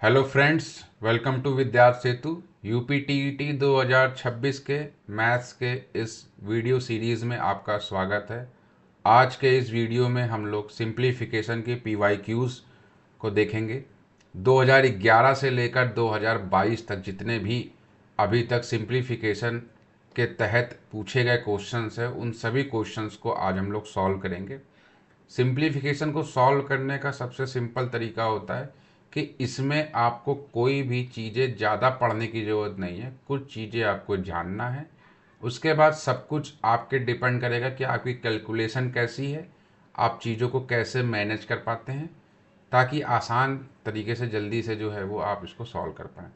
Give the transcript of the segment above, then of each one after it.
Hello friends, welcome to विद्यार्थी सेतु। UPTET 2026 के maths के इस वीडियो सीरीज़ में आपका स्वागत है। आज के इस वीडियो में हम लोग सिंप्लीफिकेशन के पीवाईक्यूज़ को देखेंगे। 2011 से लेकर 2022 तक जितने भी अभी तक सिंप्लीफिकेशन के तहत पूछे गए क्वेश्चंस हैं, उन सभी क्वेश्चंस को आज हम लोग सॉल्व करेंगे। सिंप्लीफिकेशन को सॉल्व करने का सबसे सिंपल तरीका होता है कि इसमें आपको कोई भी चीज़ें ज़्यादा पढ़ने की ज़रूरत नहीं है, कुछ चीज़ें आपको जानना है। उसके बाद सब कुछ आपके डिपेंड करेगा कि आपकी कैलकुलेशन कैसी है, आप चीज़ों को कैसे मैनेज कर पाते हैं, ताकि आसान तरीके से जल्दी से जो है वो आप इसको सॉल्व कर पाएँ।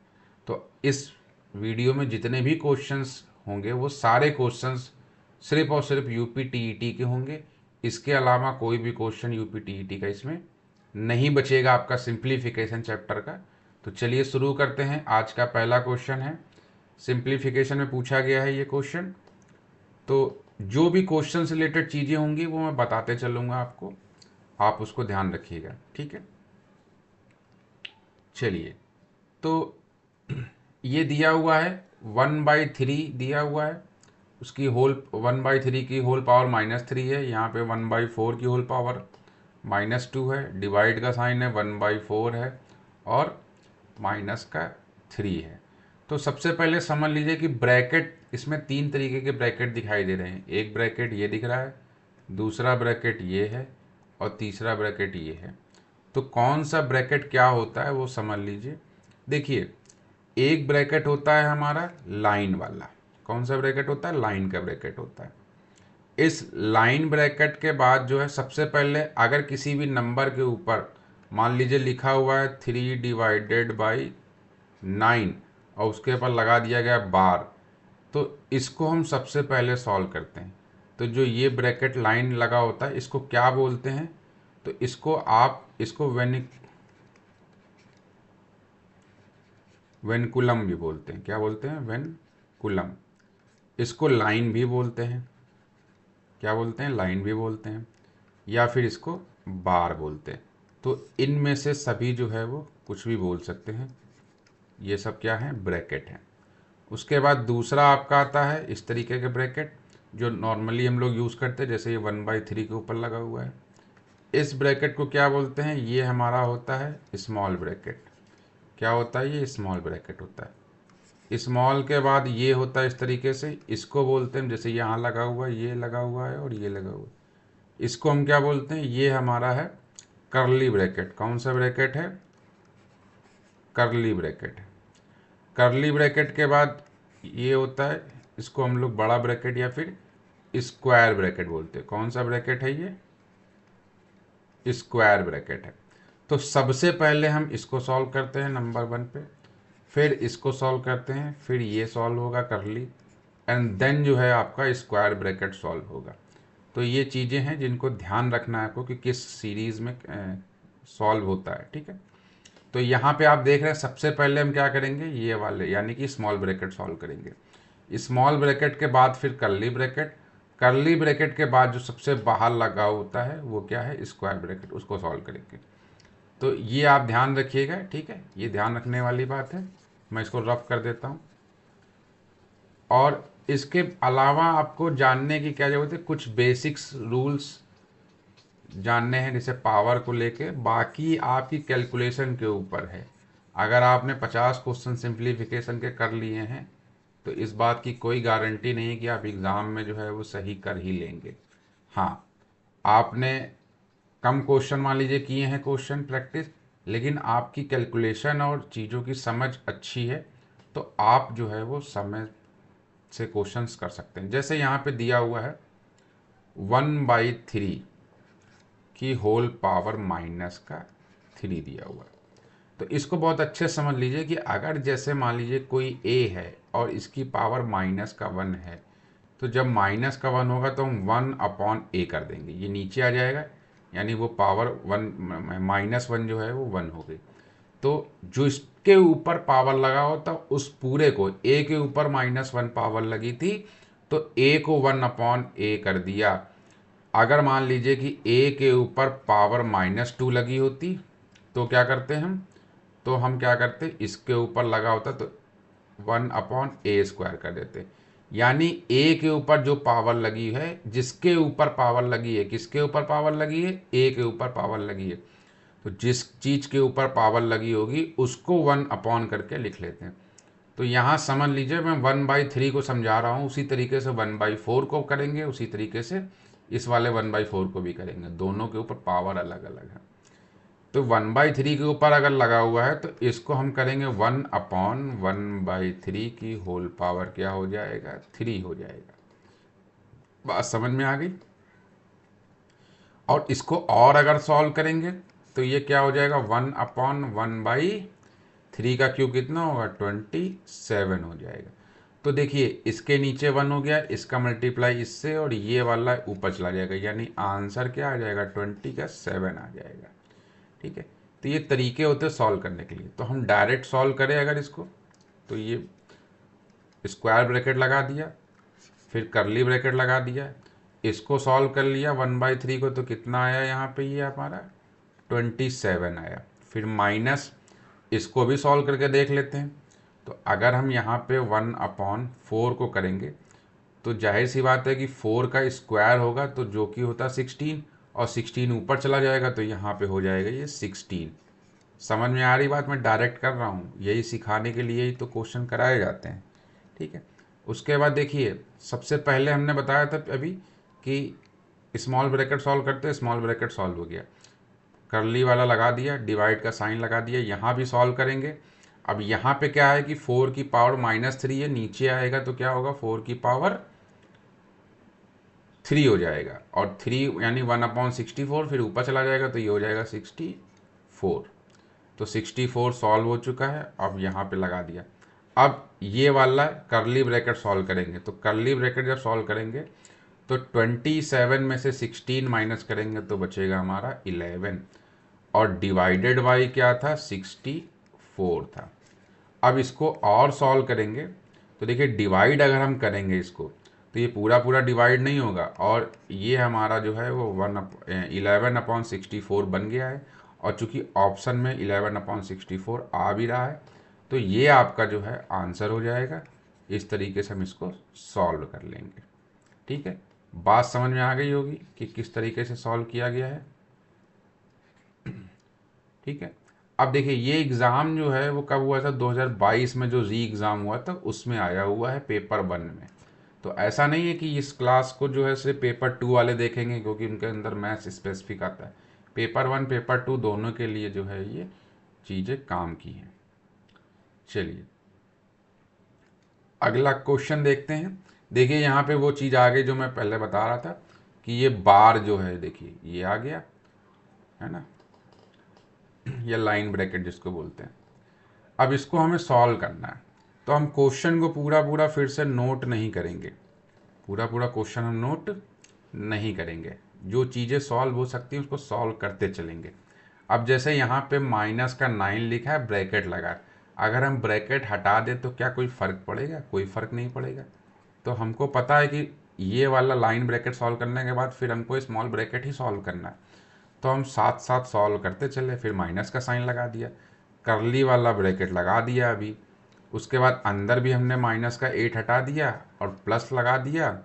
तो इस वीडियो में जितने भी क्वेश्चंस होंगे वो सारे क्वेश्चंस सिर्फ और सिर्फ यूपी टीईटी के होंगे। इसके अलावा कोई भी क्वेश्चन यूपी टीईटी का इसमें नहीं बचेगा आपका सिंप्लीफिकेशन चैप्टर का। तो चलिए शुरू करते हैं। आज का पहला क्वेश्चन है, सिंप्लीफिकेशन में पूछा गया है ये क्वेश्चन। तो जो भी क्वेश्चन से रिलेटेड चीज़ें होंगी वो मैं बताते चलूँगा आपको, आप उसको ध्यान रखिएगा, ठीक है। चलिए, तो ये दिया हुआ है 1/3 दिया हुआ है, उसकी होल 1/3 की होल पावर -3 है। यहाँ पे 1/4 की होल पावर -2 है। डिवाइड का साइन है, 1/4 है और माइनस का 3 है। तो सबसे पहले समझ लीजिए कि ब्रैकेट, इसमें तीन तरीके के ब्रैकेट दिखाई दे रहे हैं। एक ब्रैकेट ये दिख रहा है, दूसरा ब्रैकेट ये है और तीसरा ब्रैकेट ये है। तो कौन सा ब्रैकेट क्या होता है वो समझ लीजिए। देखिए, एक ब्रैकेट होता है हमारा लाइन वाला। कौन सा ब्रैकेट होता है? लाइन का ब्रैकेट होता है। इस लाइन ब्रैकेट के बाद जो है, सबसे पहले अगर किसी भी नंबर के ऊपर मान लीजिए लिखा हुआ है 3/9 और उसके ऊपर लगा दिया गया बार, तो इसको हम सबसे पहले सॉल्व करते हैं। तो जो ये ब्रैकेट लाइन लगा होता है इसको क्या बोलते हैं? तो इसको आप इसको वेनकुलम भी बोलते हैं। क्या बोलते हैं? वेनकुलम। इसको लाइन भी बोलते हैं। क्या बोलते हैं? लाइन भी बोलते हैं, या फिर इसको बार बोलते हैं। तो इनमें से सभी जो है वो कुछ भी बोल सकते हैं। ये सब क्या है? ब्रैकेट हैं। उसके बाद दूसरा आपका आता है इस तरीके के ब्रैकेट, जो नॉर्मली हम लोग यूज़ करते हैं, जैसे ये 1/3 के ऊपर लगा हुआ है। इस ब्रैकेट को क्या बोलते हैं? ये हमारा होता है स्मॉल ब्रैकेट। क्या होता है? ये स्मॉल ब्रैकेट होता है। स्मॉल के बाद ये होता है इस तरीके से, इसको बोलते हैं, जैसे यहाँ लगा हुआ है, ये लगा हुआ है और ये लगा हुआ है, इसको हम क्या बोलते हैं? ये हमारा है कर्ली ब्रैकेट। कौन सा ब्रैकेट है? Curly bracket. कर्ली ब्रैकेट के बाद ये होता है, इसको हम लोग बड़ा ब्रैकेट या फिर स्क्वायर ब्रैकेट बोलते हैं। कौन सा ब्रैकेट है? ये स्क्वायर ब्रैकेट है। तो सबसे पहले हम इसको सॉल्व करते हैं नंबर 1 पे, फिर इसको सॉल्व करते हैं, फिर ये सॉल्व होगा कर्ली, एंड देन जो है आपका स्क्वायर ब्रैकेट सॉल्व होगा। तो ये चीज़ें हैं जिनको ध्यान रखना है आपको कि किस सीरीज़ में सॉल्व होता है, ठीक है। तो यहाँ पे आप देख रहे हैं, सबसे पहले हम क्या करेंगे? ये वाले यानी कि स्मॉल ब्रैकेट सॉल्व करेंगे। स्मॉल ब्रैकेट के बाद फिर कर्ली ब्रैकेट, कर्ली ब्रैकेट के बाद जो सबसे बाहर लगा होता है वो क्या है? स्क्वायर ब्रैकेट, उसको सॉल्व करेंगे। तो ये आप ध्यान रखिएगा, ठीक है। ये ध्यान रखने वाली बात है। मैं इसको रफ कर देता हूँ। और इसके अलावा आपको जानने की क्या जरूरत है? कुछ बेसिक्स रूल्स जानने हैं, जैसे पावर को लेके। बाकी आपकी कैलकुलेशन के ऊपर है। अगर आपने 50 क्वेश्चन सिंप्लीफिकेशन के कर लिए हैं तो इस बात की कोई गारंटी नहीं है कि आप एग्ज़ाम में जो है वो सही कर ही लेंगे। हाँ, आपने कम क्वेश्चन मान लीजिए किए हैं क्वेश्चन प्रैक्टिस, लेकिन आपकी कैलकुलेशन और चीज़ों की समझ अच्छी है, तो आप जो है वो समय से क्वेश्चंस कर सकते हैं। जैसे यहाँ पे दिया हुआ है 1/3 की होल पावर -3 दिया हुआ है। तो इसको बहुत अच्छे से समझ लीजिए कि अगर जैसे मान लीजिए कोई a है और इसकी पावर -1 है, तो जब -1 होगा तो हम 1/a कर देंगे, ये नीचे आ जाएगा, यानी वो पावर 1 जो है वो 1 हो गई। तो जो इसके ऊपर पावर लगा होता उस पूरे को, a के ऊपर -1 पावर लगी थी तो a को 1/a कर दिया। अगर मान लीजिए कि a के ऊपर पावर -2 लगी होती तो क्या करते हैं हम? तो हम क्या करते, इसके ऊपर लगा होता तो 1/a² कर देते। यानी a के ऊपर जो पावर लगी है, जिसके ऊपर पावर लगी है, किसके ऊपर पावर लगी है, a के ऊपर पावर लगी है, तो जिस चीज़ के ऊपर पावर लगी होगी उसको 1 करके लिख लेते हैं। तो यहाँ समझ लीजिए मैं 1/3 को समझा रहा हूँ, उसी तरीके से 1/4 को करेंगे, उसी तरीके से इस वाले 1/4 को भी करेंगे। दोनों के ऊपर पावर अलग अलग है। तो 1/3 के ऊपर अगर लगा हुआ है तो इसको हम करेंगे 1/1/3 की होल पावर क्या हो जाएगा, 3 हो जाएगा। बात समझ में आ गई। और इसको और अगर सॉल्व करेंगे तो ये क्या हो जाएगा, 1/1/3 का क्यूब कितना होगा, 27 हो जाएगा। तो देखिए इसके नीचे 1 हो गया, इसका मल्टीप्लाई इससे, और ये वाला ऊपर चला जाएगा, यानी आंसर क्या आ जाएगा, 27 आ जाएगा। ठीक है। तो ये तरीके होते हैं सॉल्व करने के लिए। तो हम डायरेक्ट सॉल्व करें अगर इसको, तो ये स्क्वायर ब्रैकेट लगा दिया, फिर करली ब्रैकेट लगा दिया, इसको सॉल्व कर लिया 1/3 को, तो कितना आया यहाँ पे, ये हमारा 27 आया। फिर माइनस इसको भी सॉल्व करके देख लेते हैं। तो अगर हम यहाँ पे 1/4 को करेंगे तो जाहिर सी बात है कि 4 का स्क्वायर होगा, तो जो कि होता 16, और 16 ऊपर चला जाएगा तो यहाँ पे हो जाएगा ये 16। समझ में आ रही बात, मैं डायरेक्ट कर रहा हूँ, यही सिखाने के लिए ही तो क्वेश्चन कराए जाते हैं। ठीक है। उसके बाद देखिए, सबसे पहले हमने बताया था अभी कि स्मॉल ब्रैकेट सॉल्व करते, स्मॉल ब्रैकेट सॉल्व हो गया, करली वाला लगा दिया, डिवाइड का साइन लगा दिया, यहाँ भी सॉल्व करेंगे। अब यहाँ पे क्या है कि 4 की पावर -3 है, नीचे आएगा तो क्या होगा, 4 की पावर 3 हो जाएगा, और 3 यानी 1/64, फिर ऊपर चला जाएगा तो ये हो जाएगा 64। तो 64 सॉल्व हो चुका है। अब यहाँ पे लगा दिया। अब ये वाला करली ब्रैकेट सॉल्व करेंगे, तो करली ब्रैकेट जब सॉल्व करेंगे तो 27 में से 16 माइनस करेंगे तो बचेगा हमारा 11, और डिवाइडेड बाई क्या था, 64 था। अब इसको और सॉल्व करेंगे तो देखिए, डिवाइड अगर हम करेंगे इसको तो ये पूरा पूरा डिवाइड नहीं होगा, और ये हमारा जो है वो 11/64 बन गया है। और चूंकि ऑप्शन में 11/64 आ भी रहा है, तो ये आपका जो है आंसर हो जाएगा। इस तरीके से हम इसको सॉल्व कर लेंगे। ठीक है। बात समझ में आ गई होगी कि किस तरीके से सॉल्व किया गया है। ठीक है। अब देखिए, ये एग्ज़ाम जो है वो कब हुआ था, 2022 में जो री एग्ज़ाम हुआ था उसमें आया हुआ है, पेपर 1 में। तो ऐसा नहीं है कि इस क्लास को जो है सिर्फ पेपर 2 वाले देखेंगे, क्योंकि उनके अंदर मैथ्स स्पेसिफिक आता है। पेपर 1 पेपर 2 दोनों के लिए जो है ये चीज़ें काम की हैं। चलिए अगला क्वेश्चन देखते हैं। देखिए यहाँ पे वो चीज़ आ गई जो मैं पहले बता रहा था कि ये बार जो है, देखिए ये आ गया है ना, या लाइन ब्रैकेट जिसको बोलते हैं। अब इसको हमें सॉल्व करना है, तो हम क्वेश्चन को पूरा पूरा फिर से नोट नहीं करेंगे, पूरा पूरा क्वेश्चन हम नोट नहीं करेंगे, जो चीज़ें सॉल्व हो सकती हैं उसको सॉल्व करते चलेंगे। अब जैसे यहाँ पे -9 लिखा है, ब्रैकेट लगा है, अगर हम ब्रैकेट हटा दें तो क्या कोई फ़र्क पड़ेगा, कोई फ़र्क नहीं पड़ेगा। तो हमको पता है कि ये वाला लाइन ब्रैकेट सॉल्व करने के बाद फिर हमको स्मॉल ब्रैकेट ही सॉल्व करना है, तो हम साथ साथ सॉल्व करते चले। फिर माइनस का साइन लगा दिया, करली वाला ब्रैकेट लगा दिया अभी, उसके बाद अंदर भी हमने माइनस का 8 हटा दिया और प्लस लगा दिया।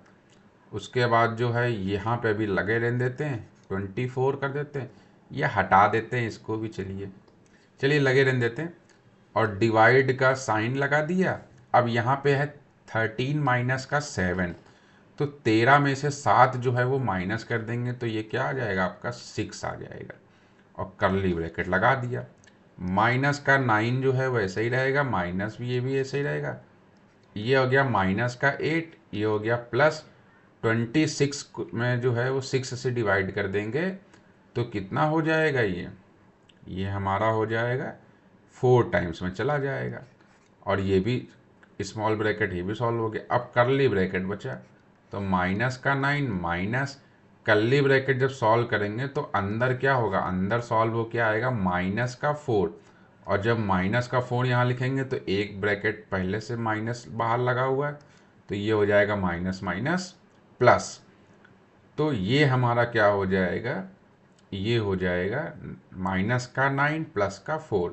उसके बाद जो है यहाँ पे भी लगे रहने देते हैं, 24 कर देते हैं, ये हटा देते हैं इसको भी, चलिए चलिए लगे रहने देते हैं, और डिवाइड का साइन लगा दिया। अब यहाँ पे है 13 माइनस का 7, तो 13 में से 7 जो है वो माइनस कर देंगे तो ये क्या आ जाएगा, आपका 6 आ जाएगा, और करली ब्रैकेट लगा दिया। माइनस का 9 जो है वैसे ही रहेगा, माइनस भी, ये भी ऐसे ही रहेगा। ये हो गया माइनस का 8, ये हो गया प्लस 26 में जो है वो 6 से डिवाइड कर देंगे तो कितना हो जाएगा, ये हमारा हो जाएगा 4 टाइम्स में चला जाएगा, और ये भी स्मॉल ब्रैकेट ये भी सॉल्व हो गया। अब करली ब्रैकेट बचा, तो माइनस का 9 माइनस करली ब्रैकेट जब सॉल्व करेंगे तो अंदर क्या होगा, अंदर सॉल्व हो क्या आएगा, माइनस का 4, और जब माइनस का 4 यहाँ लिखेंगे तो एक ब्रैकेट पहले से माइनस बाहर लगा हुआ है, तो ये हो जाएगा माइनस माइनस प्लस, तो ये हमारा क्या हो जाएगा, ये हो जाएगा माइनस का 9 प्लस का 4।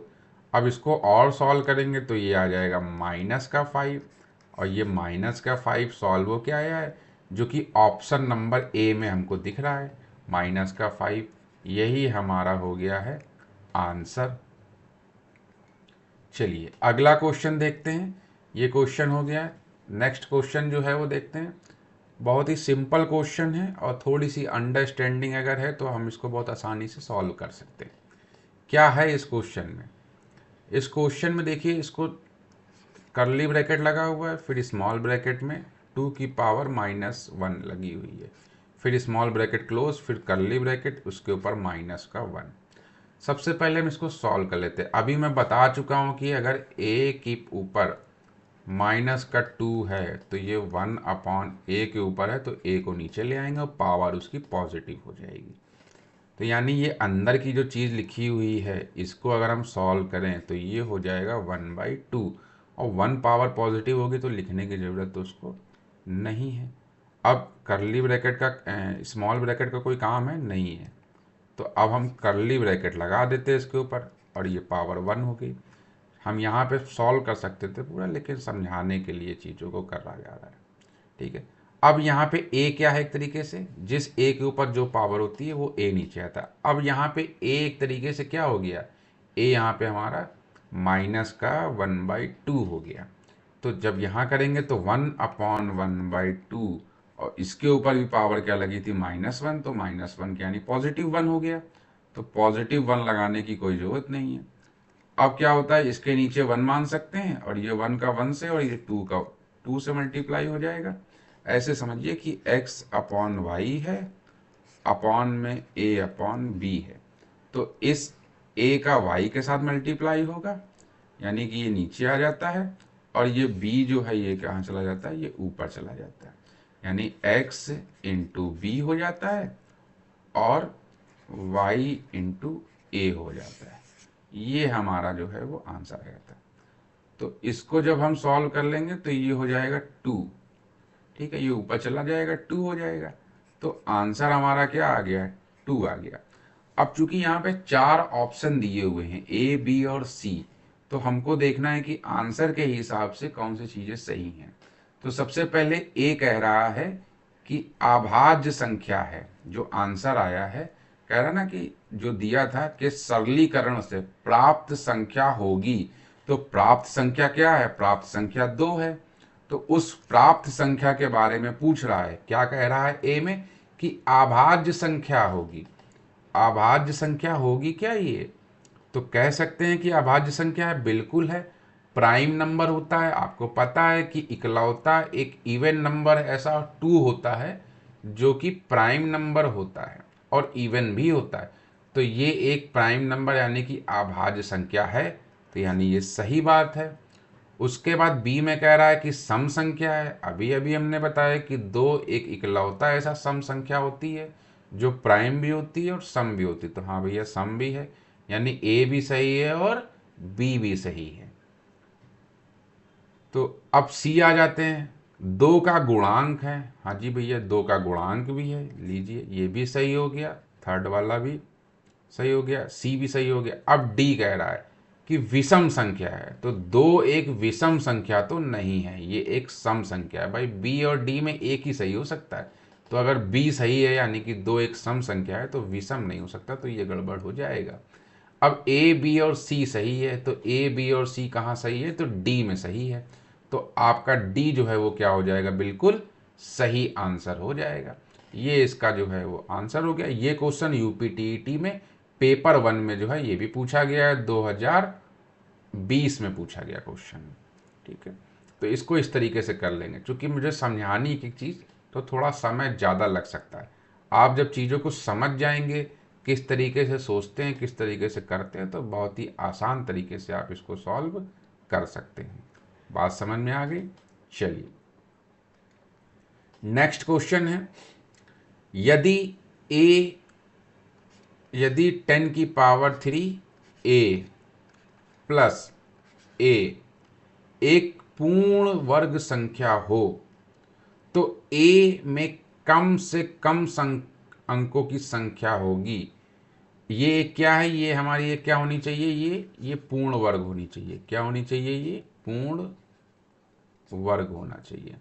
अब इसको और सॉल्व करेंगे तो ये आ जाएगा -5, और ये -5 सॉल्व हो क्या आया है, जो कि ऑप्शन नंबर ए में हमको दिख रहा है, -5। यही हमारा हो गया है आंसर। चलिए अगला क्वेश्चन देखते हैं। ये क्वेश्चन हो गया। नेक्स्ट क्वेश्चन जो है वो देखते हैं। बहुत ही सिंपल क्वेश्चन है और थोड़ी सी अंडरस्टैंडिंग अगर है तो हम इसको बहुत आसानी से सॉल्व कर सकते हैं। क्या है इस क्वेश्चन में? इस क्वेश्चन में देखिए, इसको कर्ली ब्रैकेट लगा हुआ है, फिर स्मॉल ब्रैकेट में 2 की पावर -1 लगी हुई है, फिर स्मॉल ब्रैकेट क्लोज, फिर कर्ली ब्रैकेट, उसके ऊपर -1। सबसे पहले हम इसको सॉल्व कर लेते हैं। अभी मैं बता चुका हूँ कि अगर a के ऊपर -2 है तो ये 1/a के ऊपर है, तो a को नीचे ले आएंगे और पावर उसकी पॉजिटिव हो जाएगी। तो यानी ये अंदर की जो चीज़ लिखी हुई है इसको अगर हम सॉल्व करें तो ये हो जाएगा 1/2, और 1 पावर पॉजिटिव होगी तो लिखने की ज़रूरत तो उसको नहीं है। अब कर्ली ब्रैकेट का स्मॉल ब्रैकेट का कोई काम है नहीं है, तो अब हम कर्ली ब्रैकेट लगा देते हैं इसके ऊपर और ये पावर 1 हो गई। हम यहाँ पे सॉल्व कर सकते थे पूरा, लेकिन समझाने के लिए चीज़ों को कर रहा जा रहा है, ठीक है। अब यहाँ पे a क्या है, एक तरीके से जिस a के ऊपर जो पावर होती है वो a नीचे आता है। अब यहाँ पे a एक तरीके से क्या हो गया, a यहाँ पे हमारा -1/2 हो गया। तो जब यहाँ करेंगे तो 1/1/2, और इसके ऊपर भी पावर क्या लगी थी, -1, तो -1 यानी +1 हो गया। तो +1 लगाने की कोई ज़रूरत नहीं है। अब क्या होता है, इसके नीचे 1 मान सकते हैं, और ये 1 का 1 से और ये 2 का 2 से मल्टीप्लाई हो जाएगा। ऐसे समझिए कि x/y है, अपॉन में a/b है। तो इस a का y के साथ मल्टीप्लाई होगा, यानी कि ये नीचे आ जाता है, और ये b जो है ये कहाँ चला जाता है, ये ऊपर चला जाता है, यानी x इंटू बी हो जाता है और y इंटू ए हो जाता है। ये हमारा जो है वो आंसर आ जाता है। तो इसको जब हम सॉल्व कर लेंगे तो ये हो जाएगा 2, ठीक है, ये ऊपर चला जाएगा, 2 हो जाएगा। तो आंसर हमारा क्या आ गया है, 2 आ गया। अब चूंकि यहाँ पे 4 ऑप्शन दिए हुए हैं ए, बी और सी, तो हमको देखना है कि आंसर के हिसाब से कौन सी चीजें सही हैं। तो सबसे पहले ए कह रहा है कि अभाज्य संख्या है, जो आंसर आया है कह रहा ना कि जो दिया था कि सरलीकरण से प्राप्त संख्या होगी, तो प्राप्त संख्या क्या है, प्राप्त संख्या 2 है। तो उस प्राप्त संख्या के बारे में पूछ रहा है, क्या कह रहा है ए में, कि अभाज्य संख्या होगी। अभाज्य संख्या होगी क्या ये, तो कह सकते हैं कि अभाज्य संख्या है, बिल्कुल है। प्राइम नंबर होता है, आपको पता है कि इकलौता एक इवन नंबर ऐसा 2 होता है जो कि प्राइम नंबर होता है और इवन भी होता है। तो ये एक प्राइम नंबर यानी कि अभाज्य संख्या है, तो यानी ये सही बात है। उसके बाद बी में कह रहा है कि सम संख्या है। अभी अभी हमने बताया कि 2 एक इकलौता ऐसा सम संख्या होती है जो प्राइम भी होती है और सम भी होती है। तो हाँ भैया, सम भी है, यानी ए भी सही है और बी भी सही है। तो अब सी आ जाते हैं। 2 का गुणांक है, हाँ जी भैया 2 का गुणांक भी है, लीजिए ये भी सही हो गया, थर्ड वाला भी सही हो गया, सी भी सही हो गया। अब डी कह रहा है कि विषम संख्या है, तो 2 एक विषम संख्या तो नहीं है, ये एक सम संख्या है। भाई बी और डी में एक ही सही हो सकता है, तो अगर बी सही है यानी कि 2 एक सम संख्या है तो विषम नहीं हो सकता, तो ये गड़बड़ हो जाएगा। अब ए, बी और सी सही है, तो ए, बी और सी कहाँ सही है, तो डी में सही है। तो आपका डी जो है वो क्या हो जाएगा, बिल्कुल सही आंसर हो जाएगा। ये इसका जो है वो आंसर हो गया। ये क्वेश्चन यूपीटीईटी में पेपर 1 में जो है ये भी पूछा गया है, 2020 में पूछा गया क्वेश्चन, ठीक है। तो इसको इस तरीके से कर लेंगे, क्योंकि मुझे समझानी एक चीज़ तो थोड़ा समय ज़्यादा लग सकता है। आप जब चीज़ों को समझ जाएंगे, किस तरीके से सोचते हैं, किस तरीके से करते हैं, तो बहुत ही आसान तरीके से आप इसको सॉल्व कर सकते हैं। बात समझ में आ गई? चलिए नेक्स्ट क्वेश्चन है, यदि ए, यदि 10 की पावर 3 ए प्लस ए एक पूर्ण वर्ग संख्या हो, तो ए में कम से कम अंकों की संख्या होगी ये क्या है, ये हमारी ये क्या होनी चाहिए, ये पूर्ण वर्ग होनी चाहिए। क्या होनी चाहिए, ये पूर्ण वर्ग होना चाहिए।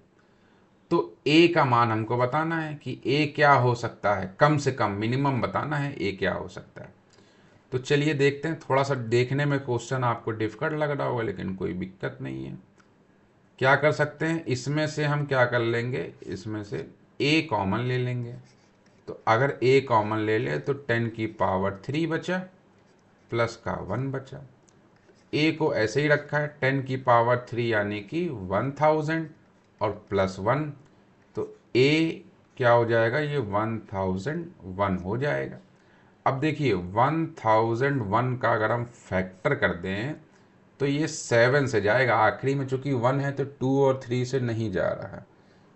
तो ए का मान हमको बताना है कि ए क्या हो सकता है, कम से कम मिनिमम बताना है ए क्या हो सकता है। तो चलिए देखते हैं। थोड़ा सा देखने में क्वेश्चन आपको डिफिकल्ट लग रहा होगा, लेकिन कोई दिक्कत नहीं है। क्या कर सकते हैं, इसमें से हम क्या कर लेंगे, इसमें से ए कॉमन ले लेंगे। तो अगर ए कॉमन ले ले तो 10³ बचा, प्लस का 1 बचा। ए को ऐसे ही रखा है 10³ यानी कि 1000 और प्लस 1, तो ए क्या हो जाएगा, ये 1001 हो जाएगा। अब देखिए 1001 का अगर हम फैक्टर कर दें तो ये 7 से जाएगा। आखिरी में चूंकि 1 है तो 2 और 3 से नहीं जा रहा है,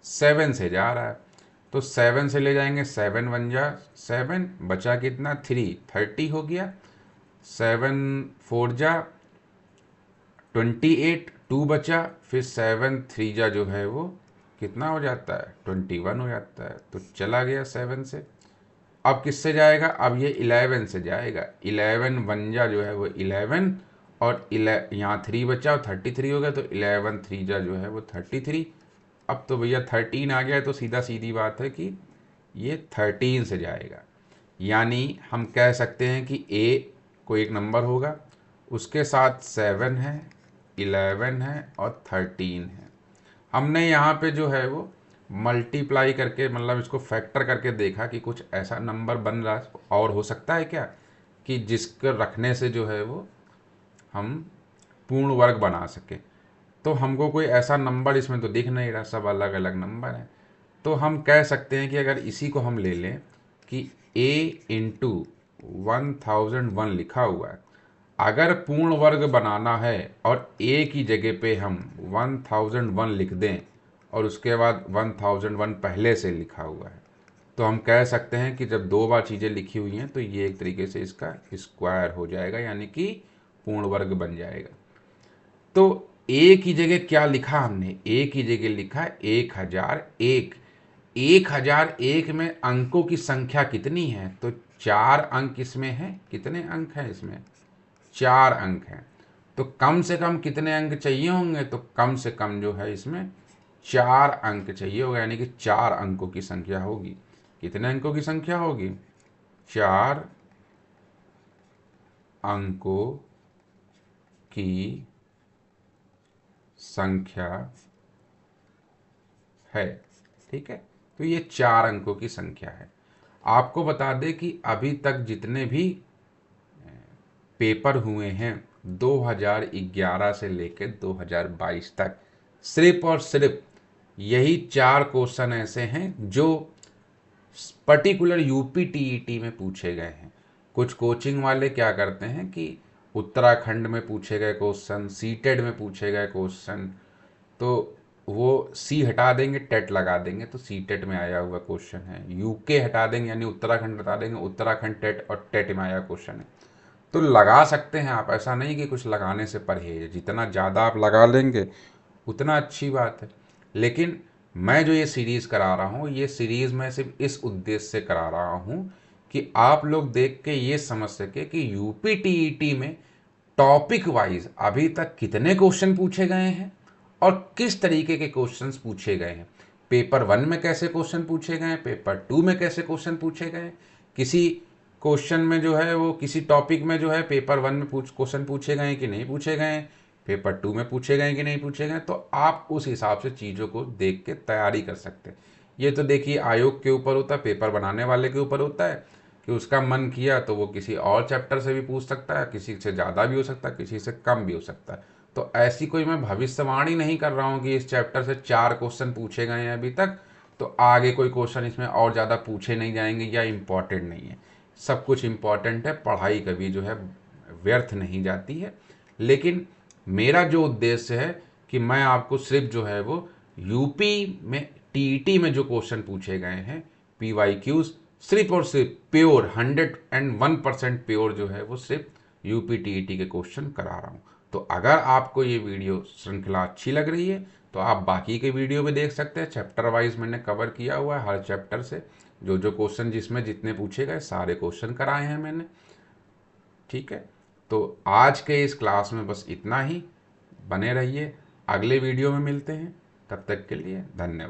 7 से जा रहा है। तो 7 से ले जाएंगे, 7 1 जा 7, बचा कितना 3, 30 हो गया। 7 4 जा 28, 2 बचा, फिर 7 3 जा जो है वो कितना हो जाता है, 21 हो जाता है। तो चला गया 7 से। अब किससे जाएगा, अब ये 11 से जाएगा। 11 1 जा जो है वो 11, और यहाँ 3 बचा और 33 हो गया, तो 11 3 जा जो है वो 33। अब तो भैया 13 आ गया, तो सीधा सीधी बात है कि ये 13 से जाएगा। यानी हम कह सकते हैं कि ए को एक नंबर होगा, उसके साथ 7 है, 11 है और 13 है। हमने यहाँ पे जो है वो मल्टीप्लाई करके, मतलब इसको फैक्टर करके देखा कि कुछ ऐसा नंबर बन रहा है और हो सकता है क्या, कि जिसको रखने से जो है वो हम पूर्ण वर्ग बना सके। तो हमको कोई ऐसा नंबर इसमें तो दिख नहीं रहा, सब अलग अलग नंबर है। तो हम कह सकते हैं कि अगर इसी को हम ले लें कि a इंटू 1001 लिखा हुआ है, अगर पूर्ण वर्ग बनाना है और a की जगह पे हम 1001 लिख दें और उसके बाद 1001 पहले से लिखा हुआ है, तो हम कह सकते हैं कि जब दो बार चीज़ें लिखी हुई हैं तो ये एक तरीके से इसका स्क्वायर हो जाएगा, यानी कि पूर्ण वर्ग बन जाएगा। तो ए की जगह क्या लिखा हमने, ए की जगह लिखा 1001। 1001 में अंकों की संख्या कितनी है, तो 4 अंक इसमें है। कितने अंक हैं इसमें, 4 अंक हैं। तो कम से कम कितने अंक चाहिए होंगे, तो कम से कम जो है इसमें 4 अंक चाहिए होगा, यानी कि 4 अंकों की संख्या होगी। कितने अंकों की संख्या होगी, 4 अंकों की संख्या है। ठीक है, तो ये 4 अंकों की संख्या है। आपको बता दें कि अभी तक जितने भी पेपर हुए हैं 2011 से लेकर 2022 तक, सिर्फ और सिर्फ यही 4 क्वेश्चन ऐसे हैं जो पर्टिकुलर यूपी टीईटी में पूछे गए हैं। कुछ कोचिंग वाले क्या करते हैं कि उत्तराखंड में पूछे गए क्वेश्चन, सीटेड में पूछे गए क्वेश्चन, तो वो सी हटा देंगे, टेट लगा देंगे, तो सीटेट में आया हुआ क्वेश्चन है। यूके हटा देंगे यानी उत्तराखंड हटा देंगे, उत्तराखंड टेट और टेट में आया क्वेश्चन है। तो लगा सकते हैं आप, ऐसा नहीं कि कुछ लगाने से परहेज है। जितना ज़्यादा आप लगा लेंगे उतना अच्छी बात है। लेकिन मैं जो ये सीरीज़ करा रहा हूँ, ये सीरीज़ मैं सिर्फ इस उद्देश्य से करा रहा हूँ कि आप लोग देख के ये समझ सके कि यूपी टीईटी में टॉपिक वाइज अभी तक कितने क्वेश्चन पूछे गए हैं और किस तरीके के क्वेश्चंस पूछे गए हैं। पेपर 1 में कैसे क्वेश्चन पूछे गए हैं, पेपर 2 में कैसे क्वेश्चन पूछे गए हैं, किसी क्वेश्चन में जो है वो किसी टॉपिक में जो है पेपर 1 में क्वेश्चन पूछे गए हैं कि नहीं पूछे गए हैं, पेपर 2 में पूछे गए हैं कि नहीं पूछे गए। तो आप उस हिसाब से चीज़ों को देख के तैयारी कर सकते हैं। ये तो देखिए आयोग के ऊपर होता है, पेपर बनाने वाले के ऊपर होता है कि उसका मन किया तो वो किसी और चैप्टर से भी पूछ सकता है, किसी से ज़्यादा भी हो सकता है, किसी से कम भी हो सकता है। तो ऐसी कोई मैं भविष्यवाणी नहीं कर रहा हूँ कि इस चैप्टर से 4 क्वेश्चन पूछे गए हैं अभी तक, तो आगे कोई क्वेश्चन इसमें और ज़्यादा पूछे नहीं जाएंगे या इम्पॉर्टेंट नहीं है। सब कुछ इम्पॉर्टेंट है, पढ़ाई कभी जो है व्यर्थ नहीं जाती है। लेकिन मेरा जो उद्देश्य है कि मैं आपको सिर्फ जो है वो यूपी में टीईटी में जो क्वेश्चन पूछे गए हैं PYQs, सिर्फ और सिर्फ प्योर 101% प्योर जो है वो सिर्फ यूपी टीईटी के क्वेश्चन करा रहा हूँ। तो अगर आपको ये वीडियो श्रृंखला अच्छी लग रही है तो आप बाकी के वीडियो भी देख सकते हैं। चैप्टर वाइज मैंने कवर किया हुआ है, हर चैप्टर से जो जो क्वेश्चन जिसमें जितने पूछे गए सारे क्वेश्चन कराए हैं मैंने। ठीक है, तो आज के इस क्लास में बस इतना ही। बने रहिए, अगले वीडियो में मिलते हैं, तब तक के लिए धन्यवाद।